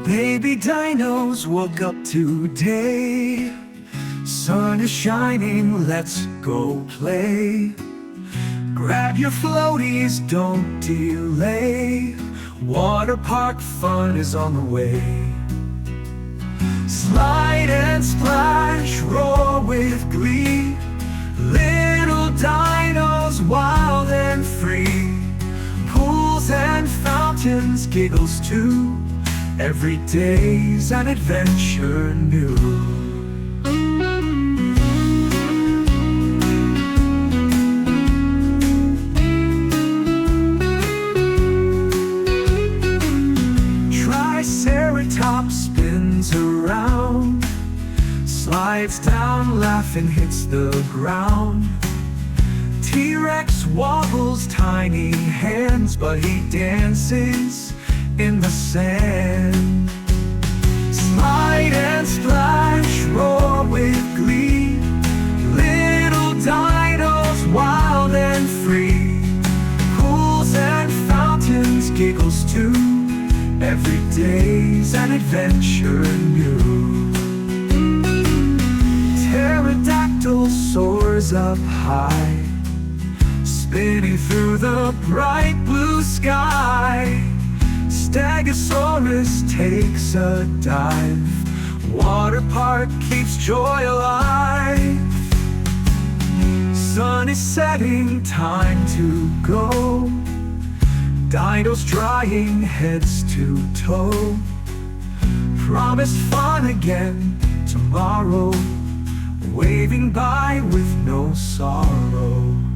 Baby dinos woke up today. Sun is shining, let's go play. Grab your floaties, don't delay. Water park fun is on the way. Slide and splash, roar with glee. Little dinos, wild and free. Pools and fountains, giggles too. Every day's an adventure new. Triceratops spins around, slides down, laughing, hits the ground. T-Rex wobbles tiny hands, but he dances in the sand. Slide and splash, roar with glee. Little dinos, wild and free. Pools and fountains, giggles too. Every day's an adventure new. Pterodactyl soars up high, spinning through the bright blue sky. Stegosaurus takes a dive. Water park keeps joy alive. Sun is setting, time to go. Dinos drying, heads to toe. Promised fun again tomorrow, waving by with no sorrow.